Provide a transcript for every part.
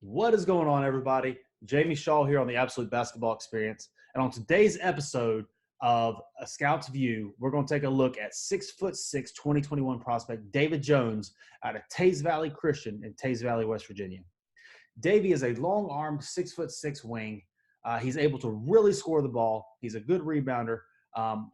What is going on, everybody? Jamie Shaw here on the Absolute Basketball Experience. And on today's episode of A Scout's View, we're going to take a look at 6'6", 2021 prospect David Jones out of Teays Valley Christian in Teays Valley, West Virginia. Davey is a long-armed 6'6" wing. He's able to really score the ball. He's a good rebounder,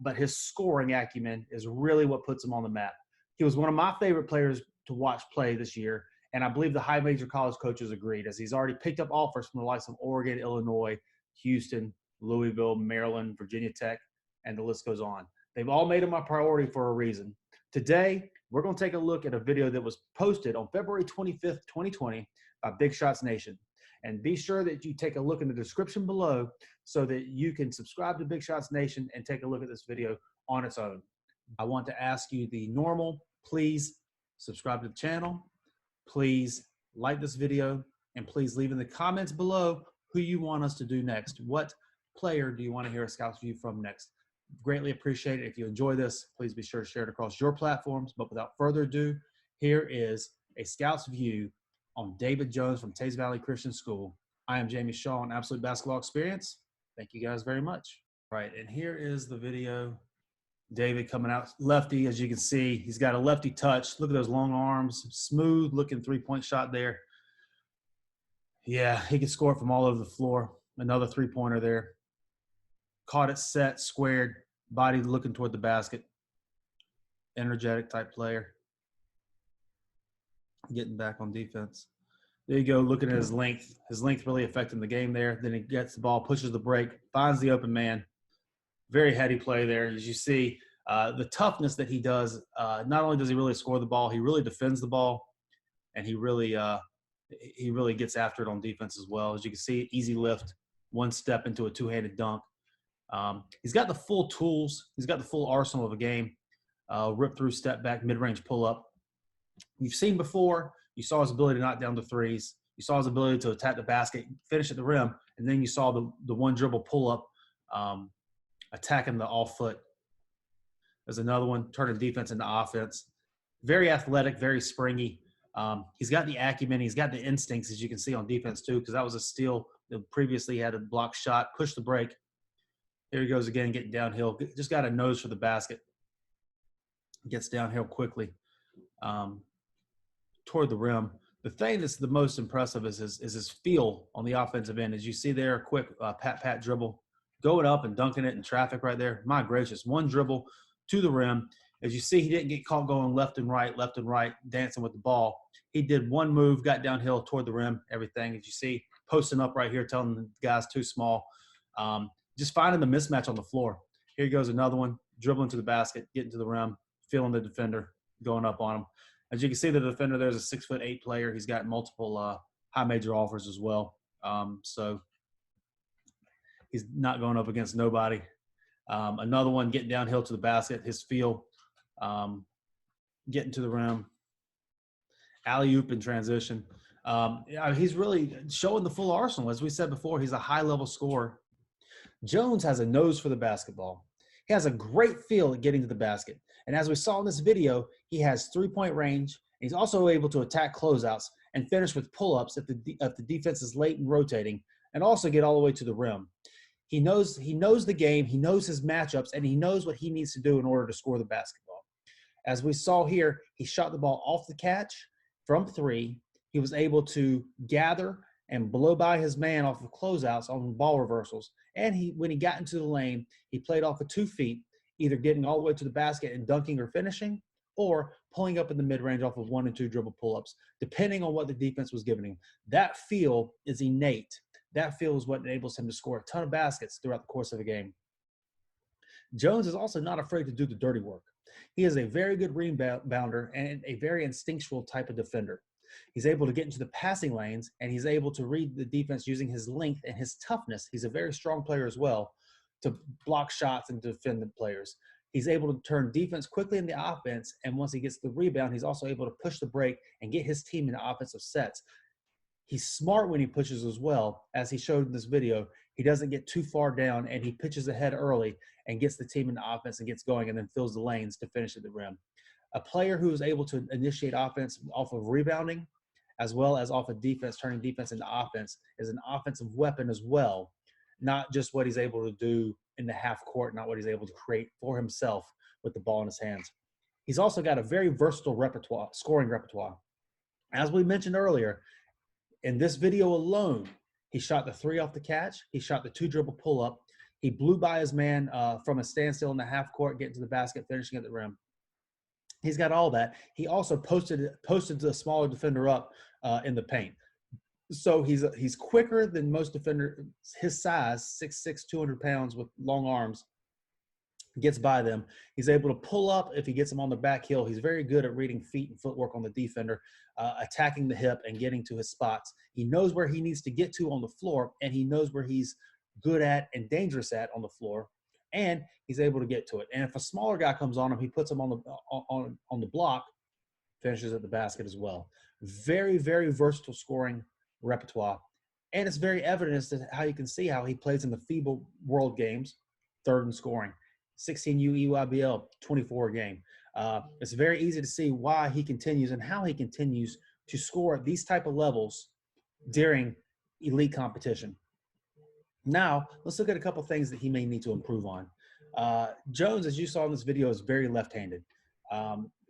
but his scoring acumen is really what puts him on the map. He was one of my favorite players to watch play this year, and I believe the high major college coaches agreed, as he's already picked up offers from the likes of Oregon, Illinois, Houston, Louisville, Maryland, Virginia Tech, and the list goes on. They've all made him a priority for a reason. Today, we're going to take a look at a video that was posted on February 25th, 2020 by Big Shots Nation. And be sure that you take a look in the description below so that you can subscribe to Big Shots Nation and take a look at this video on its own. I want to ask you the normal, please subscribe to the channel, please like this video, and please leave in the comments below who you want us to do next. What player do you want to hear a Scout's View from next? Greatly appreciate it. If you enjoy this, please be sure to share it across your platforms. But without further ado, here is a Scout's View on David Jones from Teays Valley Christian School. I am Jamie Shaw on Absolute Basketball Experience. Thank you guys very much. Right, and here is the video. David coming out lefty, as you can see. He's got a lefty touch. Look at those long arms. Smooth looking three-point shot there. Yeah, he can score from all over the floor. Another three-pointer there. Caught it set, squared, body looking toward the basket. Energetic type player. Getting back on defense. There you go, looking at his length. His length really affecting the game there. Then he gets the ball, pushes the break, finds the open man. Very heady play there. As you see, the toughness that he does, not only does he really score the ball, he really defends the ball, and he really gets after it on defense as well. As you can see, easy lift, one step into a two-handed dunk. He's got the full tools. He's got the full arsenal of a game. Rip through, step back, mid-range pull-up. You've seen before, you saw his ability to knock down the threes. You saw his ability to attack the basket, finish at the rim, and then you saw the one dribble pull-up, attacking the off foot. There's another one, turning defense into offense. Very athletic, very springy. He's got the acumen. He's got the instincts, as you can see on defense too, because that was a steal. Previously, he had a block shot, push the break. Here he goes again, getting downhill. Just got a nose for the basket. Gets downhill quickly toward the rim. The thing that's the most impressive is his feel on the offensive end. As you see there, a quick pat dribble, going up and dunking it in traffic right there. My gracious, one dribble to the rim. As you see, he didn't get caught going left and right, dancing with the ball. He did one move, got downhill toward the rim, everything. As you see, posting up right here, telling the guys too small. Just finding the mismatch on the floor. Here goes another one, dribbling to the basket, getting to the rim, feeling the defender, going up on him. As you can see, the defender there's a 6'8" player. He's got multiple high major offers as well. So he's not going up against nobody. Another one getting downhill to the basket, his feel, getting to the rim, alley-oop in transition. He's really showing the full arsenal. As we said before, he's a high-level scorer. Jones has a nose for the basketball. He has a great feel at getting to the basket. And as we saw in this video, he has three-point range. He's also able to attack closeouts and finish with pull-ups if the defense is late and rotating, and also get all the way to the rim. He knows the game, he knows his matchups, and he knows what he needs to do in order to score the basketball. As we saw here, he shot the ball off the catch from three. He was able to gather and blow by his man off of closeouts on ball reversals. And when he got into the lane, he played off of 2 feet, either getting all the way to the basket and dunking or finishing, or pulling up in the mid-range off of 1 and 2 dribble pull-ups, depending on what the defense was giving him. That feel is innate. That feel is what enables him to score a ton of baskets throughout the course of a game. Jones is also not afraid to do the dirty work. He is a very good rebounder and a very instinctual type of defender. He's able to get into the passing lanes, and he's able to read the defense using his length and his toughness. He's a very strong player as well to block shots and defend the players. He's able to turn defense quickly in the offense, and once he gets the rebound, he's also able to push the break and get his team into offensive sets. He's smart when he pushes as well, as he showed in this video. He doesn't get too far down, and he pitches ahead early and gets the team into offense and gets going and then fills the lanes to finish at the rim. A player who is able to initiate offense off of rebounding as well as off of defense, turning defense into offense, is an offensive weapon as well. Not just what he's able to do in the half court, not what he's able to create for himself with the ball in his hands. He's also got a very versatile repertoire, scoring repertoire. As we mentioned earlier, in this video alone, he shot the 3 off the catch. He shot the 2 dribble pull up. He blew by his man from a standstill in the half court, getting to the basket, finishing at the rim. He's got all that. He also posted the smaller defender up in the paint. So he's quicker than most defenders. His size, 6'6", 200 pounds with long arms, gets by them. He's able to pull up if he gets them on the back heel. He's very good at reading feet and footwork on the defender, attacking the hip and getting to his spots. He knows where he needs to get to on the floor, and he knows where he's good at and dangerous at on the floor, and he's able to get to it. And if a smaller guy comes on him, he puts him on the block, finishes at the basket as well. Very, very versatile scoring repertoire. And it's very evident as to how you can see how he plays in the FIBA World Games, third in scoring. 16U EYBL, 24 a game. It's very easy to see why he continues and how he continues to score at these type of levels during elite competition. Now, let's look at a couple things that he may need to improve on. Jones, as you saw in this video, is very left-handed.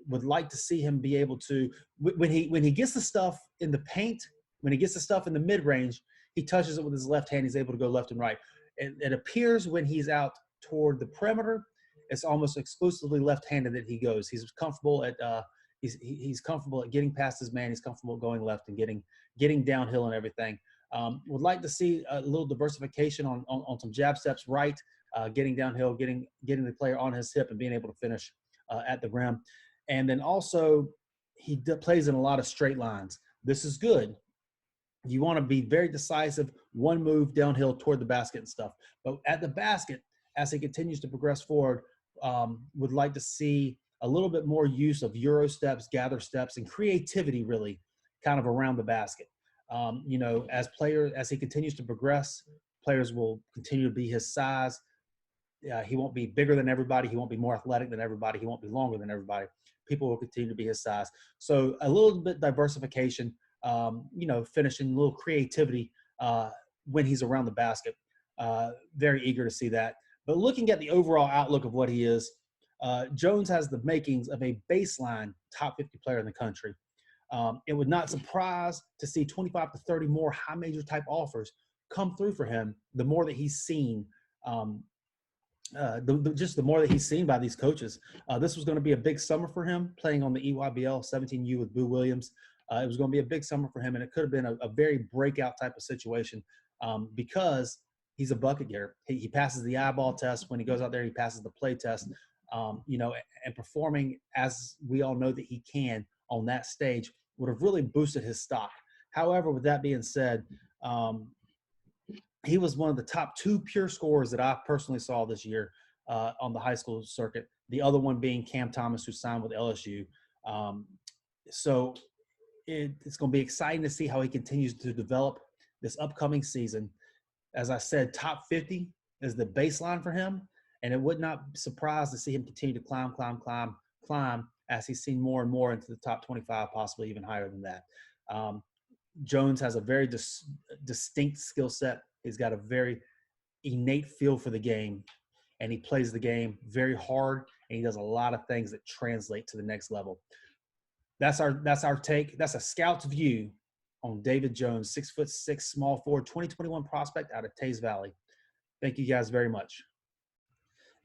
Would like to see him be able to, when he gets the stuff in the paint, when he gets the stuff in the mid-range, he touches it with his left hand. He's able to go left and right. It appears when he's out toward the perimeter, it's almost exclusively left-handed that he goes. He's comfortable at he's comfortable at getting past his man. He's comfortable going left and getting downhill and everything. Would like to see a little diversification on some jab steps right, getting downhill, getting the player on his hip and being able to finish at the rim. And then also he plays in a lot of straight lines. This is good. You want to be very decisive, one move downhill toward the basket and stuff. But at the basket, as he continues to progress forward, would like to see a little bit more use of Euro steps, gather steps, and creativity really kind of around the basket. As he continues to progress, players will continue to be his size. He won't be bigger than everybody. He won't be more athletic than everybody. He won't be longer than everybody. People will continue to be his size. So a little bit diversification, finishing a little creativity when he's around the basket. Very eager to see that. But looking at the overall outlook of what he is, Jones has the makings of a baseline top 50 player in the country. It would not surprise to see 25 to 30 more high major type offers come through for him the more that he's seen, the more that he's seen by these coaches. This was going to be a big summer for him playing on the EYBL 17U with Boo Williams. It was going to be a big summer for him, and it could have been a very breakout type of situation because he's a bucket getter. He passes the eyeball test. When he goes out there, he passes the play test, and performing as we all know that he can on that stage would have really boosted his stock. However, with that being said, he was one of the top 2 pure scorers that I personally saw this year on the high school circuit, the other one being Cam Thomas, who signed with LSU. So it's going to be exciting to see how he continues to develop this upcoming season. As I said, top 50 is the baseline for him, and it would not surprise to see him continue to climb as he's seen more and more into the top 25, possibly even higher than that. Jones has a very distinct skill set. He's got a very innate feel for the game, and he plays the game very hard, and he does a lot of things that translate to the next level. That's our take. That's a scout's view on David Jones, 6'6", small forward, 2021 prospect out of Teay Valley. Thank you guys very much.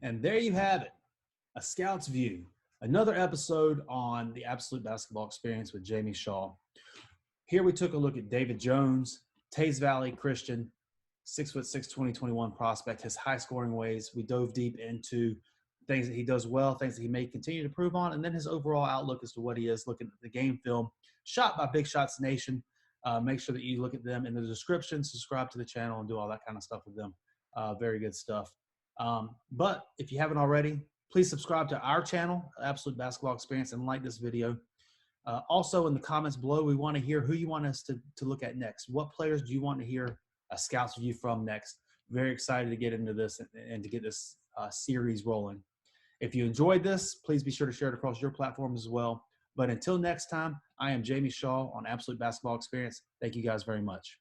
And there you have it, a scout's view. Another episode on the Absolute Basketball Experience with Jamie Shaw. Here we took a look at David Jones, Teay Valley Christian, 6'6", 2021 prospect, his high scoring ways. We dove deep into things that he does well, things that he may continue to improve on, and then his overall outlook as to what he is, looking at the game film shot by Big Shots Nation. Make sure that you look at them in the description, subscribe to the channel, and do all that kind of stuff with them. Very good stuff. But if you haven't already, please subscribe to our channel, Absolute Basketball Experience, and like this video. Also, in the comments below, we want to hear who you want us to look at next. What players do you want to hear a scout's view from next? Very excited to get into this and to get this series rolling. If you enjoyed this, please be sure to share it across your platforms as well. But until next time, I am Jamie Shaw on Absolute Basketball Experience. Thank you guys very much.